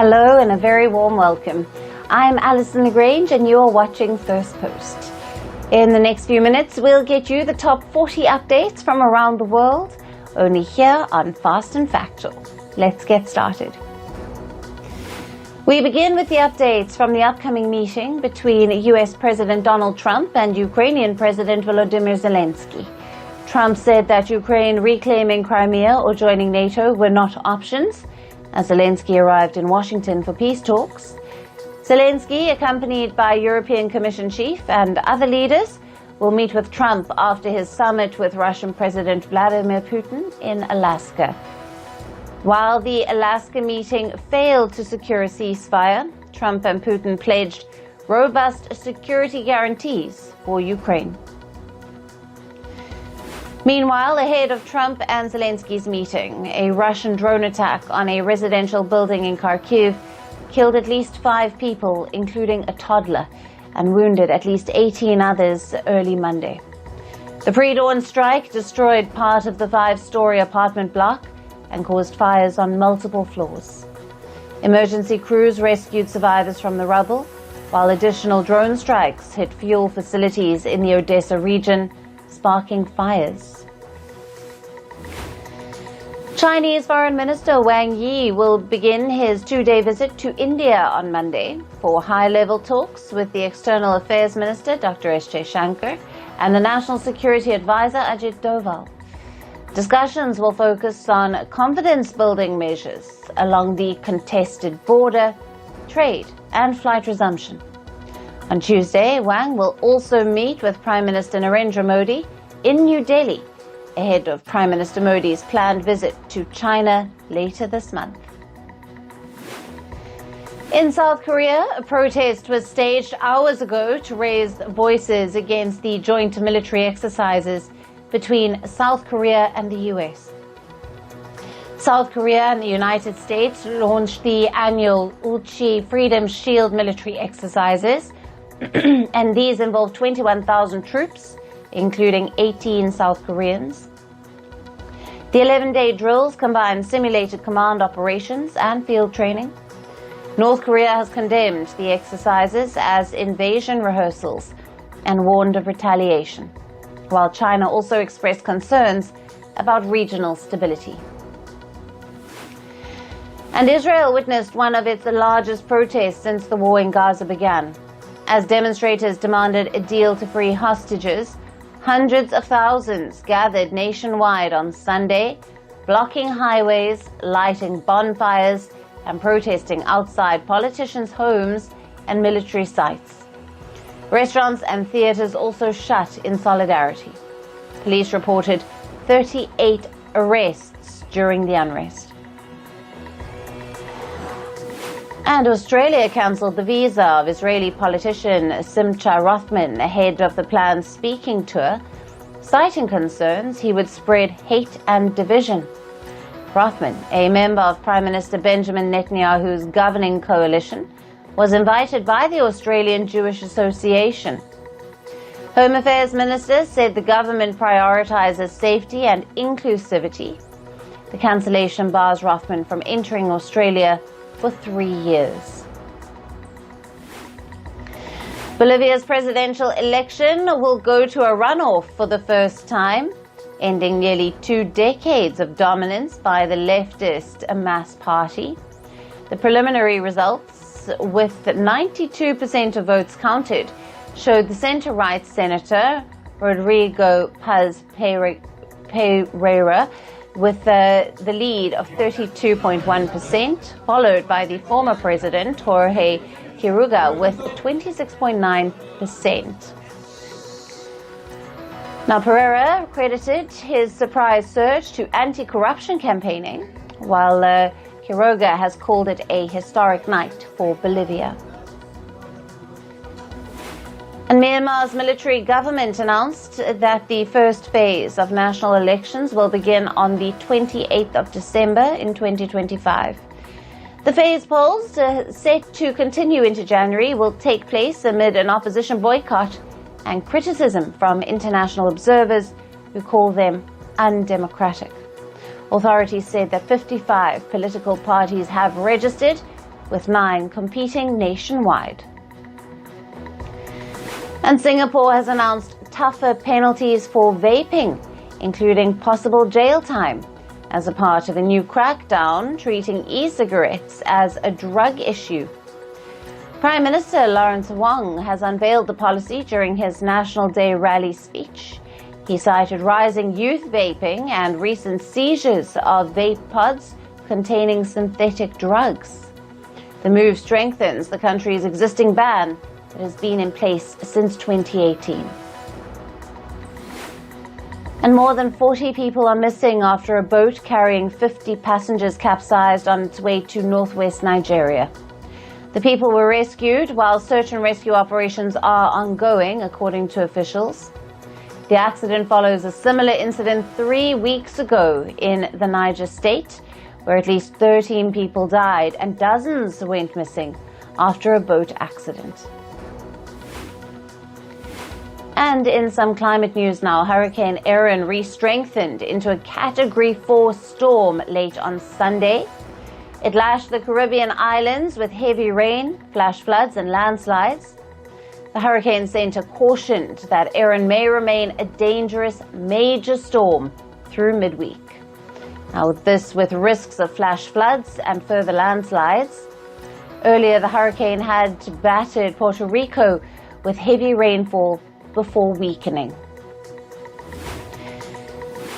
Hello and a very warm welcome. I'm Alison Lagrange and you're watching Firstpost. In the next few minutes, we'll get you the top 40 updates from around the world, only here on Fast and Factual. Let's get started. We begin with the updates from the upcoming meeting between US President Donald Trump and Ukrainian President Volodymyr Zelensky. Trump said that Ukraine reclaiming Crimea or joining NATO were not options, as Zelensky arrived in Washington for peace talks. Zelensky, accompanied by European Commission chief and other leaders, will meet with Trump after his summit with Russian President Vladimir Putin in Alaska. While the Alaska meeting failed to secure a ceasefire, Trump and Putin pledged robust security guarantees for Ukraine. Meanwhile, ahead of Trump and Zelensky's meeting, a Russian drone attack on a residential building in Kharkiv killed at least 5 people, including a toddler, and wounded at least 18 others early Monday. The pre-dawn strike destroyed part of the 5-story apartment block and caused fires on multiple floors. Emergency crews rescued survivors from the rubble, while additional drone strikes hit fuel facilities in the Odessa region, sparking fires. Chinese Foreign Minister Wang Yi will begin his 2-day visit to India on Monday for high-level talks with the External Affairs Minister, Dr. S. Jaishankar, and the National Security Advisor, Ajit Doval. Discussions will focus on confidence-building measures along the contested border, trade, and flight resumption. On Tuesday, Wang will also meet with Prime Minister Narendra Modi in New Delhi, ahead of Prime Minister Modi's planned visit to China later this month. In South Korea, a protest was staged hours ago to raise voices against the joint military exercises between South Korea and the US. South Korea and the United States launched the annual Ulchi Freedom Shield military exercises, and these involve 21,000 troops, including 18 South Koreans. The 11-day drills combine simulated command operations and field training. North Korea has condemned the exercises as invasion rehearsals and warned of retaliation, while China also expressed concerns about regional stability. And Israel witnessed one of its largest protests since the war in Gaza began. As demonstrators demanded a deal to free hostages, hundreds of thousands gathered nationwide on Sunday, blocking highways, lighting bonfires, and protesting outside politicians' homes and military sites. Restaurants and theaters also shut in solidarity. Police reported 38 arrests during the unrest. And Australia cancelled the visa of Israeli politician Simcha Rothman ahead of the planned speaking tour, citing concerns he would spread hate and division. Rothman, a member of Prime Minister Benjamin Netanyahu's governing coalition, was invited by the Australian Jewish Association. Home Affairs Minister said the government prioritizes safety and inclusivity. The cancellation bars Rothman from entering Australia for 3 years. Bolivia's presidential election will go to a runoff for the first time, ending nearly 2 decades of dominance by the leftist MAS party. The preliminary results, with 92% of votes counted, showed the center-right Senator Rodrigo Paz Pereira with the lead of 32.1%, followed by the former president, Jorge Quiroga, with 26.9%. Now, Pereira credited his surprise surge to anti-corruption campaigning, while Quiroga has called it a historic night for Bolivia. And Myanmar's military government announced that the first phase of national elections will begin on the 28th of December in 2025. The phase polls, set to continue into January, will take place amid an opposition boycott and criticism from international observers who call them undemocratic. Authorities said that 55 political parties have registered, with 9 competing nationwide. And Singapore has announced tougher penalties for vaping, including possible jail time, as a part of a new crackdown treating e-cigarettes as a drug issue. Prime Minister Narendra Modi has unveiled the policy during his National Day rally speech. He cited rising youth vaping and recent seizures of vape pods containing synthetic drugs. The move strengthens the country's existing ban that has been in place since 2018. And more than 40 people are missing after a boat carrying 50 passengers capsized on its way to northwest Nigeria. The people were rescued while search and rescue operations are ongoing, according to officials. The accident follows a similar incident 3 weeks ago in the Niger state, where at least 13 people died and dozens went missing after a boat accident. And in some climate news now, Hurricane Erin re-strengthened into a Category 4 storm late on Sunday. It lashed the Caribbean islands with heavy rain, flash floods and landslides. The Hurricane Center cautioned that Erin may remain a dangerous major storm through midweek. Now with risks of flash floods and further landslides. Earlier, the hurricane had battered Puerto Rico with heavy rainfall before weakening.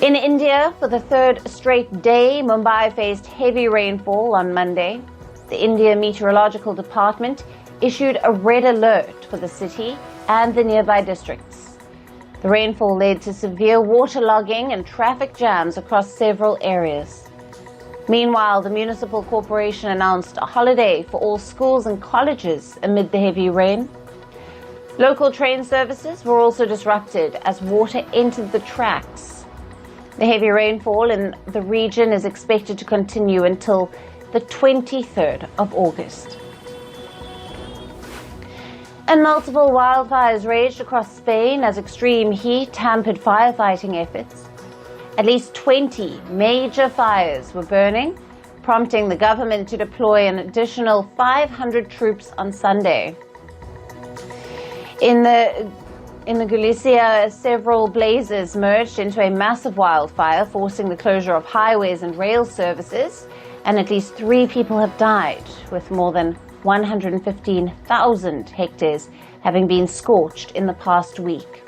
In India, for the third straight day, Mumbai faced heavy rainfall on Monday. The India Meteorological Department issued a red alert for the city and the nearby districts. The rainfall led to severe waterlogging and traffic jams across several areas. Meanwhile, the municipal corporation announced a holiday for all schools and colleges amid the heavy rain. Local train services were also disrupted as water entered the tracks. The heavy rainfall in the region is expected to continue until the 23rd of August. And multiple wildfires raged across Spain as extreme heat hampered firefighting efforts. At least 20 major fires were burning, prompting the government to deploy an additional 500 troops on Sunday. In the Galicia, several blazes merged into a massive wildfire, forcing the closure of highways and rail services, and at least 3 people have died, with more than 115,000 hectares having been scorched in the past week.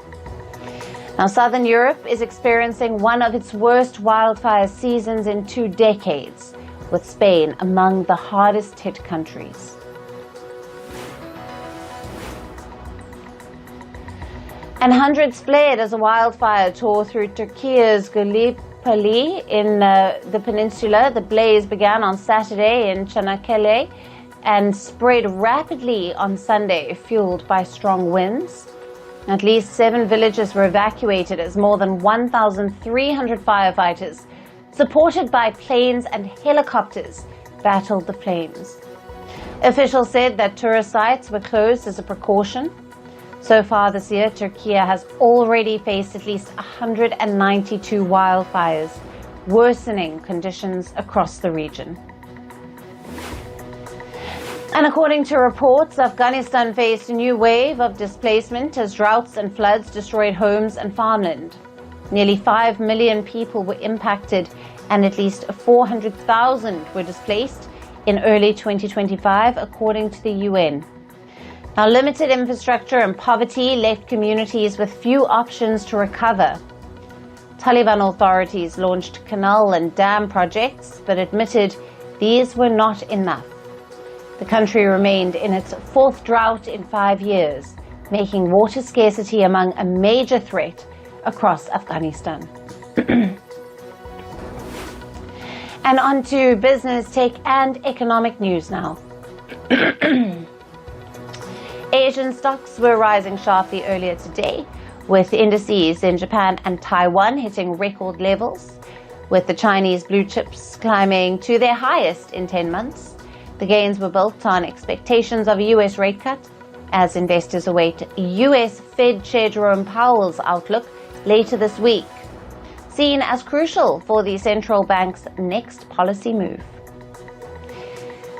Now, Southern Europe is experiencing one of its worst wildfire seasons in 2 decades, with Spain among the hardest hit countries. And hundreds fled as a wildfire tore through Turkey's Gallipoli in the peninsula. The blaze began on Saturday in Çanakkale and spread rapidly on Sunday, fueled by strong winds. At least 7 villages were evacuated as more than 1,300 firefighters, supported by planes and helicopters, battled the flames. Officials said that tourist sites were closed as a precaution. So far this year, Turkey has already faced at least 192 wildfires, worsening conditions across the region. And according to reports, Afghanistan faced a new wave of displacement as droughts and floods destroyed homes and farmland. Nearly 5 million people were impacted and at least 400,000 were displaced in early 2025, according to the UN. Now, limited infrastructure and poverty left communities with few options to recover. Taliban authorities launched canal and dam projects, but admitted these were not enough. The country remained in its 4th drought in 5 years, making water scarcity among a major threat across Afghanistan. And on to business, tech and economic news now. Asian stocks were rising sharply earlier today, with indices in Japan and Taiwan hitting record levels, with the Chinese blue chips climbing to their highest in 10 months. The gains were built on expectations of a U.S. rate cut, as investors await U.S. Fed Chair Jerome Powell's outlook later this week, seen as crucial for the central bank's next policy move.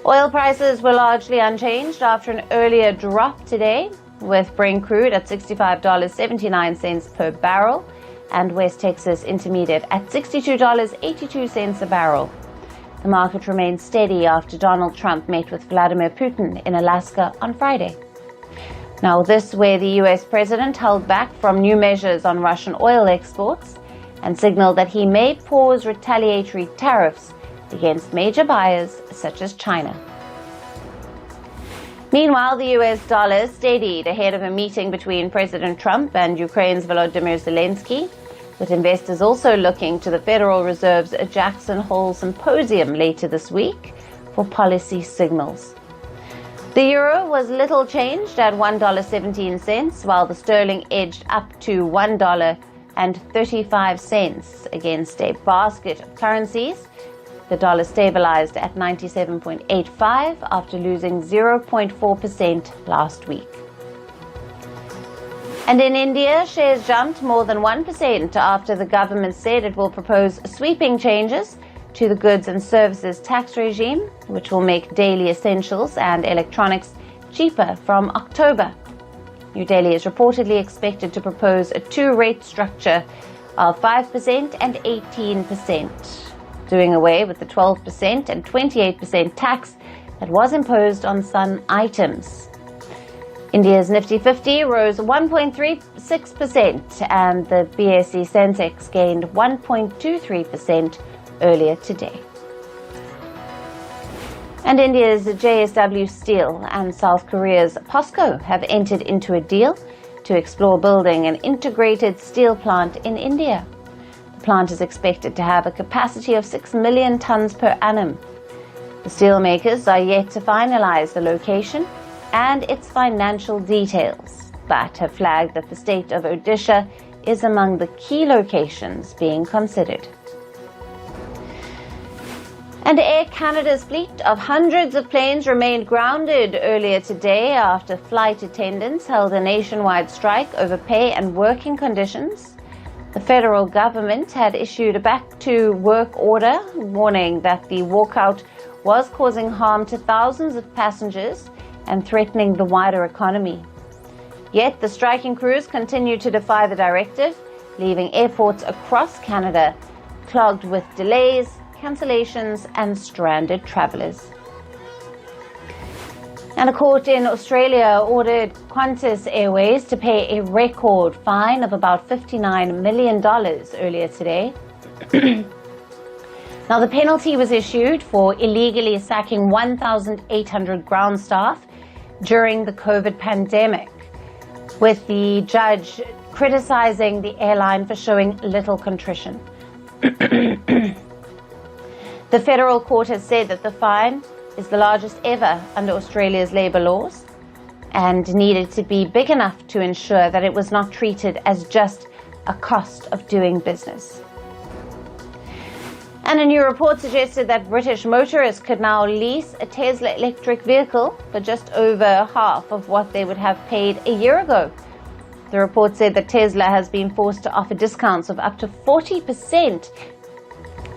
Oil prices were largely unchanged after an earlier drop today, with Brent crude at $65.79 per barrel and West Texas Intermediate at $62.82 a barrel. The market remained steady after Donald Trump met with Vladimir Putin in Alaska on Friday. Now, this where the US president held back from new measures on Russian oil exports and signaled that he may pause retaliatory tariffs against major buyers such as China. Meanwhile, the US dollar steadied ahead of a meeting between President Trump and Ukraine's Volodymyr Zelensky, with investors also looking to the Federal Reserve's Jackson Hole Symposium later this week for policy signals. The euro was little changed at $1.17, while the sterling edged up to $1.35 against a basket of currencies. The dollar stabilized at 97.85 after losing 0.4% last week. And in India, shares jumped more than 1% after the government said it will propose sweeping changes to the goods and services tax regime, which will make daily essentials and electronics cheaper from October. New Delhi is reportedly expected to propose a two-rate structure of 5% and 18%, doing away with the 12% and 28% tax that was imposed on some items. India's Nifty 50 rose 1.36% and the BSE Sensex gained 1.23% earlier today. And India's JSW Steel and South Korea's POSCO have entered into a deal to explore building an integrated steel plant in India. The plant is expected to have a capacity of 6 million tons per annum. The steelmakers are yet to finalize the location and its financial details, but have flagged that the state of Odisha is among the key locations being considered. And Air Canada's fleet of hundreds of planes remained grounded earlier today after flight attendants held a nationwide strike over pay and working conditions. The federal government had issued a back-to-work order warning that the walkout was causing harm to thousands of passengers and threatening the wider economy. Yet the striking crews continued to defy the directive, leaving airports across Canada clogged with delays, cancellations and stranded travellers. And a court in Australia ordered Qantas Airways to pay a record fine of about $59 million earlier today. Now, the penalty was issued for illegally sacking 1,800 ground staff during the COVID pandemic, with the judge criticizing the airline for showing little contrition. The federal court has said that the fine is the largest ever under Australia's labour laws and needed to be big enough to ensure that it was not treated as just a cost of doing business. And a new report suggested that British motorists could now lease a Tesla electric vehicle for just over half of what they would have paid a year ago. The report said that Tesla has been forced to offer discounts of up to 40%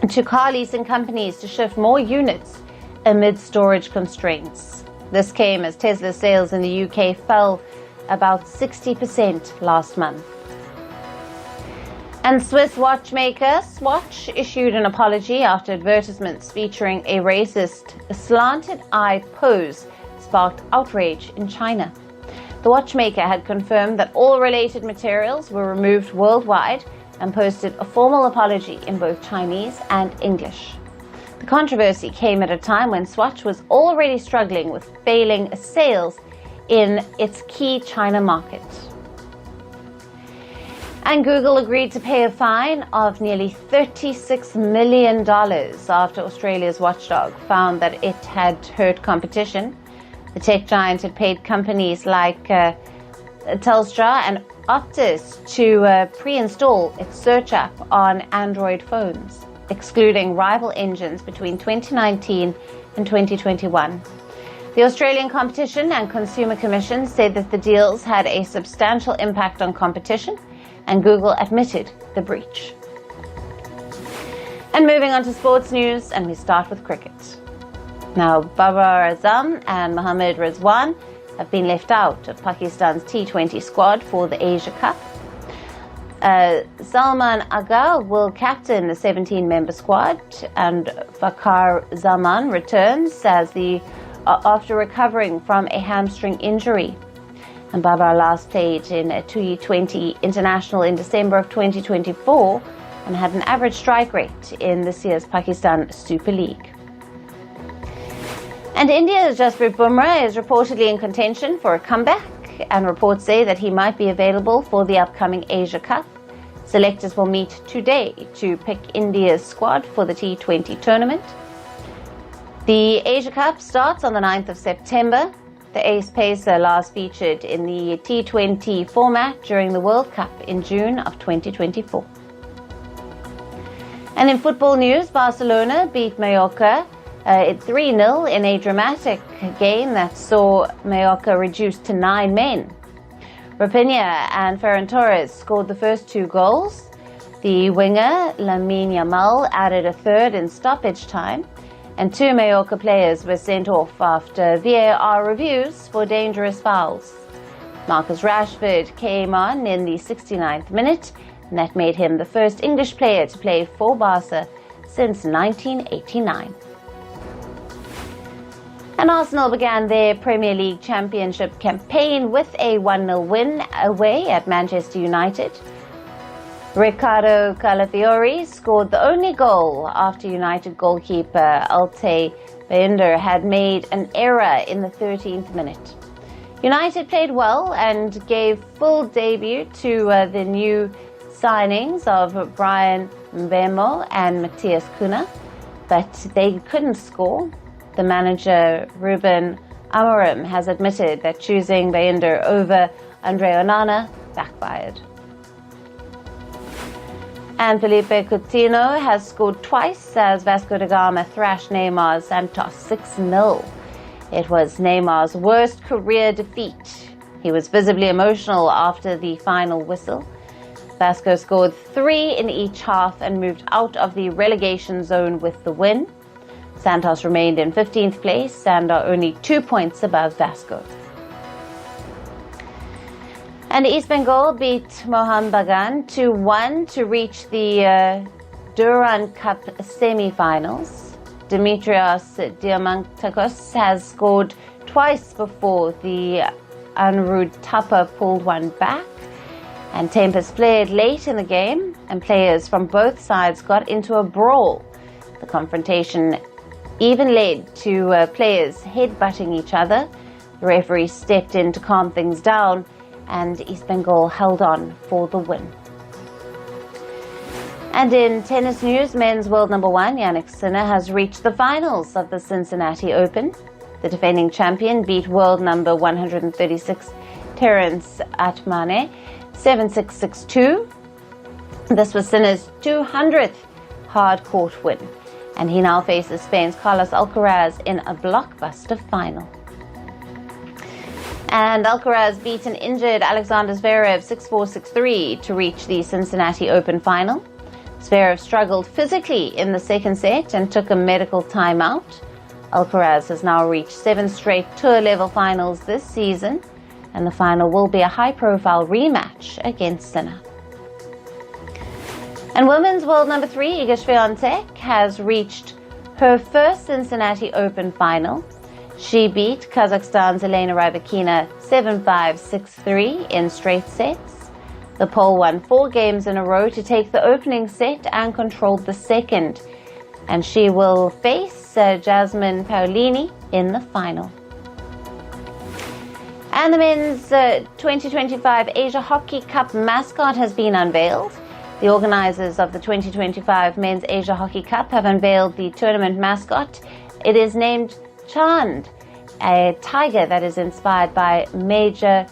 to car leasing companies to shift more units amid storage constraints. This came as Tesla sales in the UK fell about 60% last month. And Swiss watchmaker Swatch issued an apology after advertisements featuring a racist, slanted-eye pose sparked outrage in China. The watchmaker had confirmed that all related materials were removed worldwide and posted a formal apology in both Chinese and English. The controversy came at a time when Swatch was already struggling with failing sales in its key China market. And Google agreed to pay a fine of nearly $36 million after Australia's watchdog found that it had hurt competition. The tech giant had paid companies like Telstra and Optus to pre-install its search app on Android phones, excluding rival engines between 2019 and 2021. The Australian Competition and Consumer Commission said that the deals had a substantial impact on competition, and Google admitted the breach. And moving on to sports news, and we start with cricket. Now, Babar Azam and Mohammad Rizwan have been left out of Pakistan's T20 squad for the Asia Cup. Salman Agha will captain the 17-member squad, and Fakhar Zaman returns after recovering from a hamstring injury. And Babar last played in a T20 international in December of 2024 and had an average strike rate in this year's Pakistan Super League. And India's Jasprit Bumrah is reportedly in contention for a comeback, and reports say that he might be available for the upcoming Asia Cup. Selectors will meet today to pick India's squad for the T20 tournament. The Asia Cup starts on the 9th of September. The ace pacer last featured in the T20 format during the World Cup in June of 2024. And in football news, Barcelona beat Mallorca 3-0 in a dramatic game that saw Mallorca reduced to 9 men. Raphinha and Ferran Torres scored the first 2 goals. The winger, Lamine Yamal, added a third in stoppage time, and 2 Mallorca players were sent off after VAR reviews for dangerous fouls. Marcus Rashford came on in the 69th minute, and that made him the first English player to play for Barca since 1989. And Arsenal began their Premier League Championship campaign with a 1-0 win away at Manchester United. Ricardo Calafiori scored the only goal after United goalkeeper Ulchi Freedom had made an error in the 13th minute. United played well and gave full debut to the new signings of Brian Mbeumo and Matthias Cunha, but they couldn't score. The manager, Ruben Amorim, has admitted that choosing Baynder over Andre Onana backfired. And Felipe Coutinho has scored twice as Vasco da Gama thrashed Neymar Santos 6-0. It was Neymar's worst career defeat. He was visibly emotional after the final whistle. Vasco scored 3 in each half and moved out of the relegation zone with the win. Santos remained in 15th place and are only 2 points above Vasco. And East Bengal beat Mohun Bagan 2-1 to reach the Durand Cup semi-finals. Dimitrios Diamantakos has scored twice before the Anirudh Thapa pulled one back. And tempers flared late in the game, and players from both sides got into a brawl. The confrontation even led to players headbutting each other. The referee stepped in to calm things down, and East Bengal held on for the win. And in tennis news, men's world number 1 Jannik Sinner has reached the finals of the Cincinnati Open. The defending champion beat world number 136 Terence Atmane 7-6, 6-2. This was Sinner's 200th hard-court win, and he now faces Spain's Carlos Alcaraz in a blockbuster final. And Alcaraz beat an injured Alexander Zverev 6-4, 6-3 to reach the Cincinnati Open final. Zverev struggled physically in the second set and took a medical timeout. Alcaraz has now reached 7 straight tour-level finals this season, and the final will be a high-profile rematch against Sinner. And women's world number 3 Iga Swiatek has reached her first Cincinnati Open final. She beat Kazakhstan's Elena Rybakina 7-5, 6-3 in straight sets. The Pole won 4 games in a row to take the opening set and controlled the second. And she will face Jasmine Paolini in the final. And the men's 2025 Asia Hockey Cup mascot has been unveiled. The organizers of the 2025 Men's Asia Hockey Cup have unveiled the tournament mascot. It is named Chand, a tiger that is inspired by Major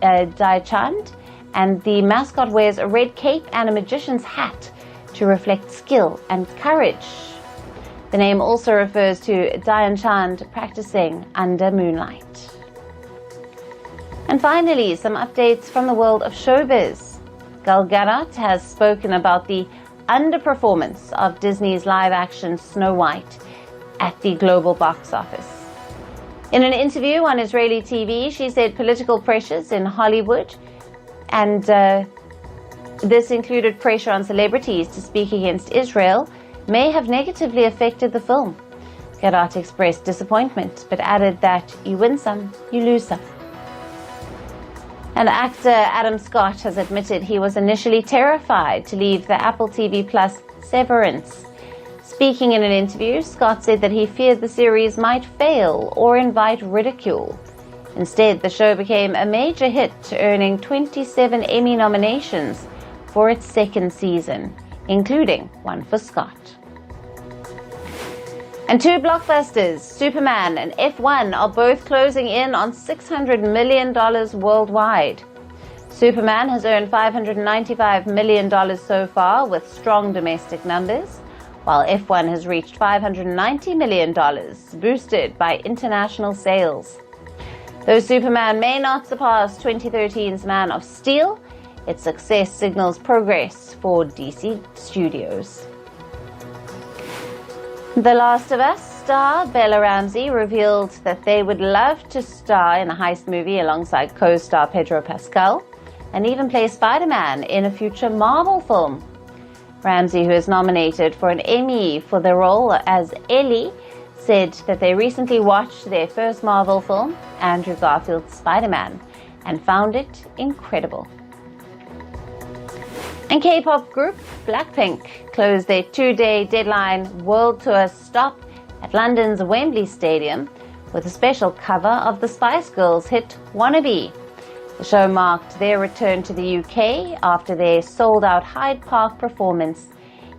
Dhyanchand, and the mascot wears a red cape and a magician's hat to reflect skill and courage. The name also refers to Dhyanchand practicing under moonlight. And finally, some updates from the world of showbiz. Gal Gadot has spoken about the underperformance of Disney's live-action Snow White at the global box office. In an interview on Israeli TV, she said political pressures in Hollywood, and this included pressure on celebrities to speak against Israel, may have negatively affected the film. Garat expressed disappointment, but added that you win some, you lose some. And actor Adam Scott has admitted he was initially terrified to leave the Apple TV Plus Severance. Speaking in an interview, Scott said that he feared the series might fail or invite ridicule. Instead, the show became a major hit, earning 27 Emmy nominations for its second season, including one for Scott. And two blockbusters, Superman and F1, are both closing in on $600 million worldwide. Superman has earned $595 million so far with strong domestic numbers, while F1 has reached $590 million, boosted by international sales. Though Superman may not surpass 2013's Man of Steel, its success signals progress for DC Studios. The Last of Us star Bella Ramsey revealed that they would love to star in a heist movie alongside co-star Pedro Pascal and even play Spider-Man in a future Marvel film. Ramsey, who is nominated for an Emmy for the role as Ellie, said that they recently watched their first Marvel film, Andrew Garfield's Spider-Man, and found it incredible. And K-pop group Blackpink closed their two-day deadline world tour stop at London's Wembley Stadium with a special cover of the Spice Girls hit Wannabe. The show marked their return to the UK after their sold-out Hyde Park performance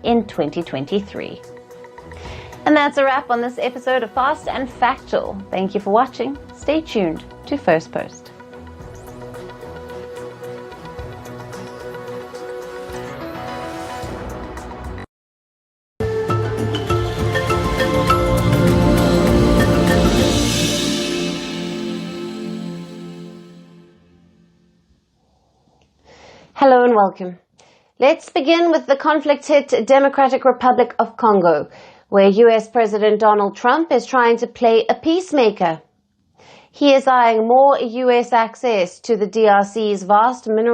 in 2023. And that's a wrap on this episode of Fast and Factual. Thank you for watching. Stay tuned to Firstpost. Hello and welcome. Let's begin with the conflict-hit Democratic Republic of Congo, where US President Donald Trump is trying to play a peacemaker. He is eyeing more US access to the DRC's vast mineral